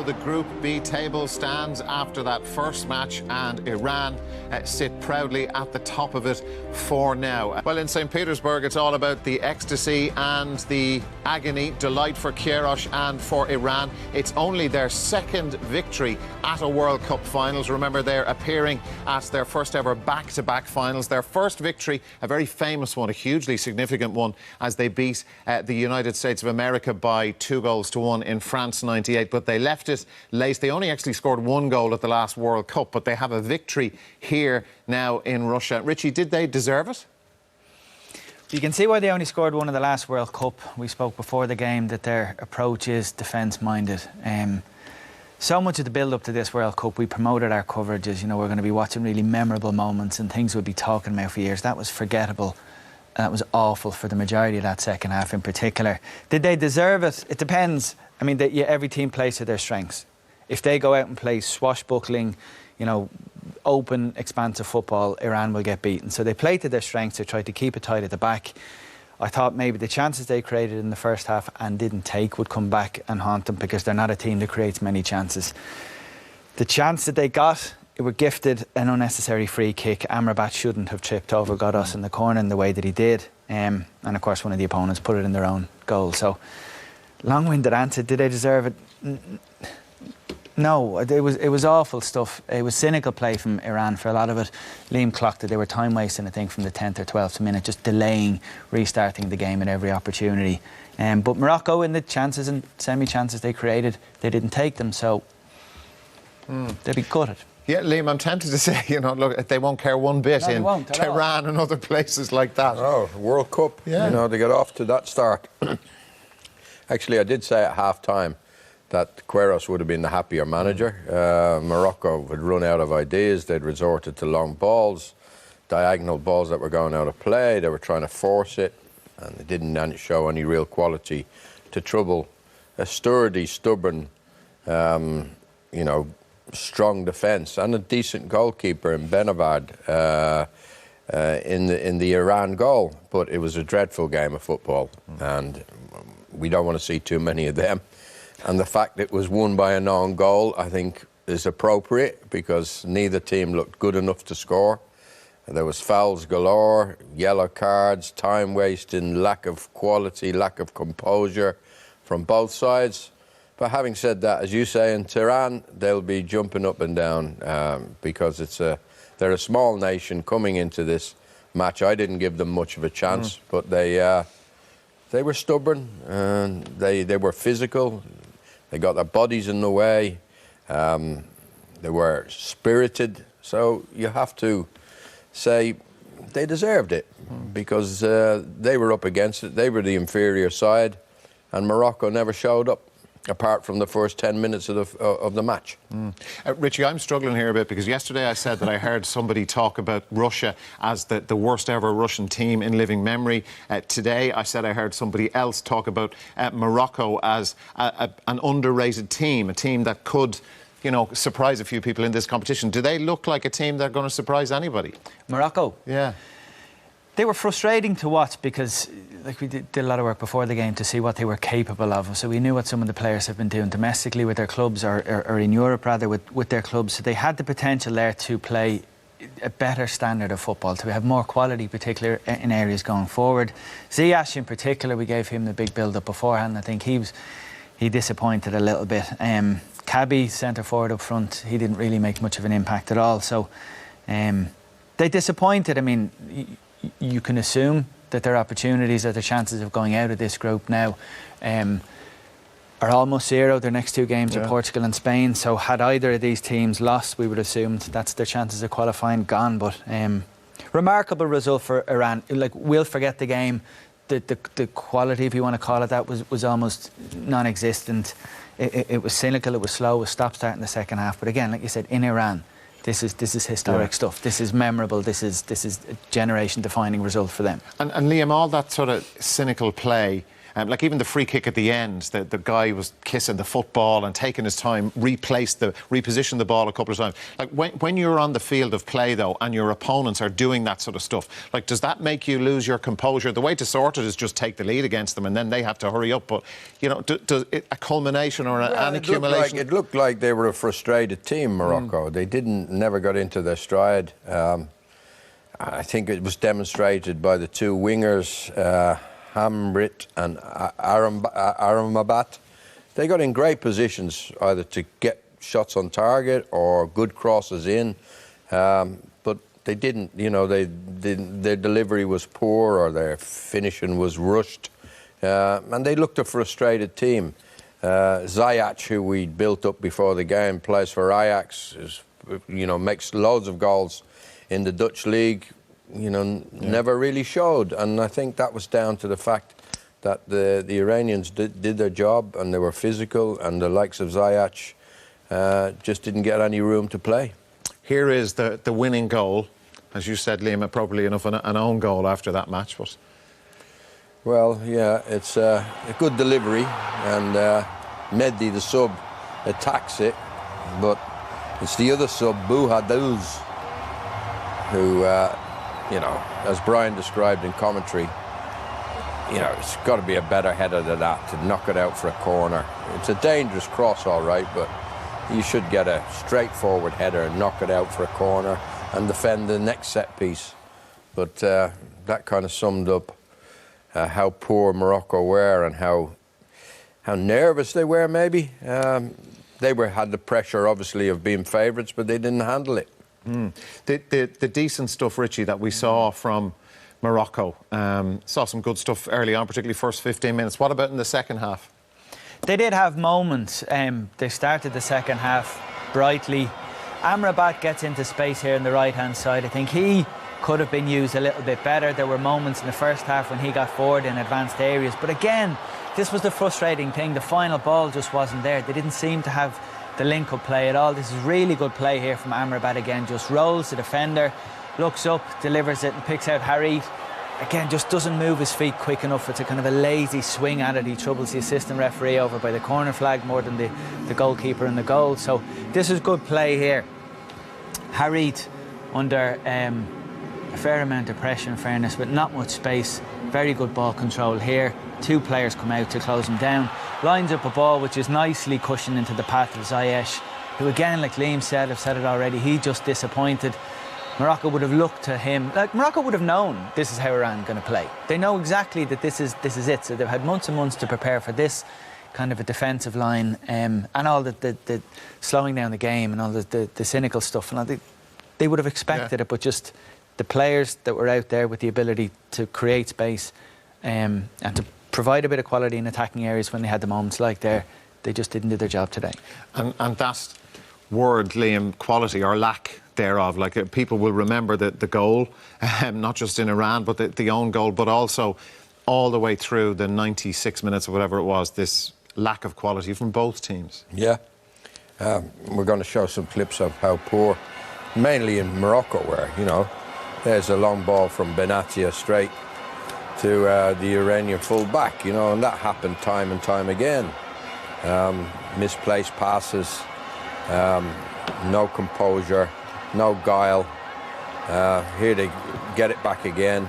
the Group B table stands after that first match, and Iran sit proudly at the top of it for now. Well, in St. Petersburg, it's all about the ecstasy and the agony, delight for Queiroz and for Iran. It's only their second victory at a World Cup finals. Remember, they're appearing at their first ever back-to-back finals. Their first victory, a very famous one, a hugely significant one, as they beat the United States of America by 2-1 in France 98. But they left it late. They only actually scored one goal at the last World Cup, but they have a victory here now in Russia. Richie, did they deserve it? You can see why they only scored one in the last World Cup. We spoke before the game that their approach is defence-minded. So much of the build-up to this World Cup, we promoted our coverage as, you know, we're going to be watching really memorable moments and things we'll be talking about for years. That was forgettable. That was awful for the majority of that second half in particular. Did they deserve it? It depends. I mean, every team plays to their strengths. If they go out and play swashbuckling, you know, open, expansive football, Iran will get beaten. So they played to their strengths. They tried to keep it tight at the back. I thought maybe the chances they created in the first half and didn't take would come back and haunt them, because they're not a team that creates many chances. The chance that they got, they were gifted an unnecessary free kick. Amrabat shouldn't have tripped over, got us in the corner in the way that he did. And of course, one of the opponents put it in their own goal. So, long-winded answer, did they deserve it? No, it was awful stuff. It was cynical play from Iran for a lot of it. Liam clocked it. They were time wasting, I think, from the 10th or 12th minute, just delaying restarting the game at every opportunity. But Morocco, in the chances and semi-chances they created, they didn't take them, so they'd be gutted. Yeah, Liam, I'm tempted to say, you know, look, they won't care one bit in Tehran and other places like that. Oh, World Cup, yeah. You know, they got off to that start. Actually, I did say at half-time that Queiroz would have been the happier manager. Morocco had run out of ideas. They'd resorted to long balls, diagonal balls that were going out of play. They were trying to force it, and they didn't show any real quality to trouble a sturdy, stubborn, you know, strong defence and a decent goalkeeper in Benavad in the Iran goal. But it was a dreadful game of football, and we don't want to see too many of them. And the fact it was won by a non-goal, I think, is appropriate, because neither team looked good enough to score. There was fouls galore, yellow cards, time wasting, lack of quality, lack of composure from both sides. But having said that, as you say, in Tehran, they'll be jumping up and down because they're a small nation coming into this match. I didn't give them much of a chance, but they were stubborn, and they were physical. They got their bodies in the way. They were spirited. So you have to say they deserved it, because they were up against it. They were the inferior side, and Morocco never showed up, apart from the first 10 minutes of the match. Richie, I'm struggling here a bit, because yesterday I said that I heard somebody talk about Russia as the worst ever Russian team in living memory. Today I said I heard somebody else talk about Morocco as an underrated team, a team that could, you know, surprise a few people in this competition. Do they look like a team that are going to surprise anybody? Morocco? Yeah. They were frustrating to watch, because like we did a lot of work before the game to see what they were capable of. So we knew what some of the players have been doing domestically with their clubs, or in Europe rather, with their clubs. So they had the potential there to play a better standard of football, to have more quality, particularly in areas going forward. Ziyech in particular, we gave him the big build-up beforehand. I think he disappointed a little bit. Kabi, centre forward up front, he didn't really make much of an impact at all. So they disappointed. I mean, you can assume that their opportunities, or their chances of going out of this group now, are almost zero. Their next two games are Portugal and Spain. So had either of these teams lost, we would have assumed that's their chances of qualifying gone. But remarkable result for Iran. Like, we'll forget the game. The quality, if you want to call it that, was almost non-existent. It was cynical. It was slow. It was stop-start in the second half. But again, like you said, in Iran, this is historic stuff. This is memorable. This is a generation-defining result for them. And Liam, all that sort of cynical play, like even the free kick at the end, the guy was kissing the football and taking his time, repositioned the ball a couple of times. Like when you're on the field of play though, and your opponents are doing that sort of stuff, like does that make you lose your composure? The way to sort it is just take the lead against them, and then they have to hurry up. But you know, does it, a culmination or an accumulation? It looked like they were a frustrated team, Morocco. They never got into their stride. I think it was demonstrated by the two wingers, Hamrit and Aramabat. They got in great positions either to get shots on target or good crosses in, but they didn't. You know, their delivery was poor or their finishing was rushed, and they looked a frustrated team. Ziyech, who we built up before the game, plays for Ajax, makes loads of goals in the Dutch league, never really showed. And I think that was down to the fact that the Iranians did their job and they were physical, and the likes of Ziyech just didn't get any room to play. Here is the winning goal. As you said, Liam, appropriately enough, an own goal after that match. But well, yeah, it's a good delivery, and Mehdi, the sub, attacks it, but it's the other sub, Bouhadouz, who, as Brian described in commentary, it's got to be a better header than that to knock it out for a corner. It's a dangerous cross, all right, but you should get a straightforward header and knock it out for a corner and defend the next set piece. But that kind of summed up how poor Morocco were and how nervous they were, maybe. They had the pressure, obviously, of being favourites, but they didn't handle it. The decent stuff, Richie, that we saw from Morocco, saw some good stuff early on, particularly first 15 minutes. What about in the second half? They did have moments. They started the second half brightly. Amrabat gets into space here on the right-hand side. I think he could have been used a little bit better. There were moments in the first half when he got forward in advanced areas. But again, this was the frustrating thing. The final ball just wasn't there. They didn't seem to have the link-up play at all. This is really good play here from Amrabat again. Just rolls the defender, looks up, delivers it and picks out Harit. Again, just doesn't move his feet quick enough. It's a kind of a lazy swing at it. He troubles the assistant referee over by the corner flag more than the goalkeeper in the goal. So this is good play here. Harit under a fair amount of pressure, in fairness, but not much space. Very good ball control here. Two players come out to close him down. Lines up a ball which is nicely cushioned into the path of Ziyech, who again, like Liam said, I've said it already, he just disappointed. Morocco would have looked to him, like Morocco would have known this is how Iran are going to play. They know exactly that this is it, so they've had months and months to prepare for this kind of a defensive line, and all the slowing down the game and all the cynical stuff, and all they would have expected it, but just the players that were out there with the ability to create space and to provide a bit of quality in attacking areas when they had the moments like there, they just didn't do their job today. And that word, Liam, quality or lack thereof, like people will remember the goal, not just in Iran, but the own goal, but also all the way through the 96 minutes or whatever it was, this lack of quality from both teams. Yeah. We're going to show some clips of how poor, mainly in Morocco, where, there's a long ball from Benatia straight to the Iranian full-back, and that happened time and time again. Misplaced passes, no composure, no guile. Here they get it back again.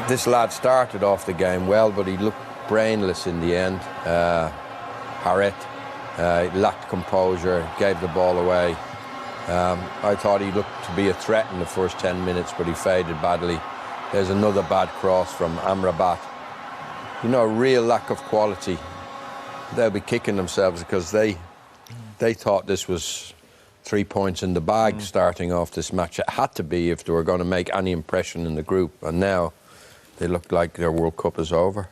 This lad started off the game well, but he looked brainless in the end. Harit lacked composure, gave the ball away. I thought he looked to be a threat in the first 10 minutes, but he faded badly. There's another bad cross from Amrabat. Real lack of quality. They'll be kicking themselves because they thought this was 3 points in the bag starting off this match. It had to be if they were going to make any impression in the group, and now they look like their World Cup is over.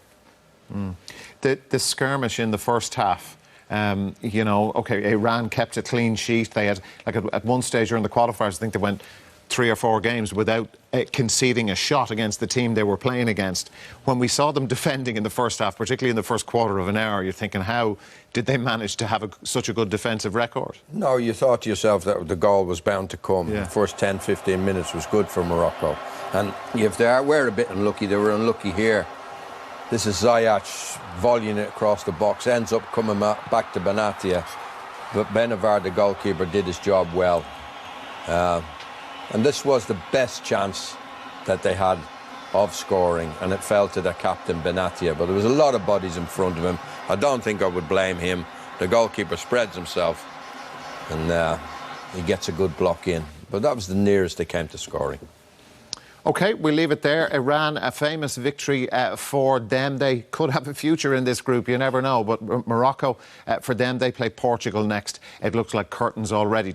The skirmish in the first half, Iran kept a clean sheet. They had, like at one stage during the qualifiers, I think they went 3 or 4 games without conceding a shot against the team they were playing against. When we saw them defending in the first half, particularly in the first quarter of an hour, you're thinking, how did they manage to have such a good defensive record? No, you thought to yourself that the goal was bound to come. Yeah. The first 10, 15 minutes was good for Morocco. And if they were a bit unlucky, they were unlucky here. This is Ziyech volleying it across the box, ends up coming back to Benatia. But Benavar, the goalkeeper, did his job well. And this was the best chance that they had of scoring, and it fell to their captain, Benatia. But there was a lot of bodies in front of him. I don't think I would blame him. The goalkeeper spreads himself, and he gets a good block in. But that was the nearest they came to scoring. OK, we'll leave it there. Iran, a famous victory for them. They could have a future in this group, you never know. But Morocco, for them, they play Portugal next. It looks like curtains already.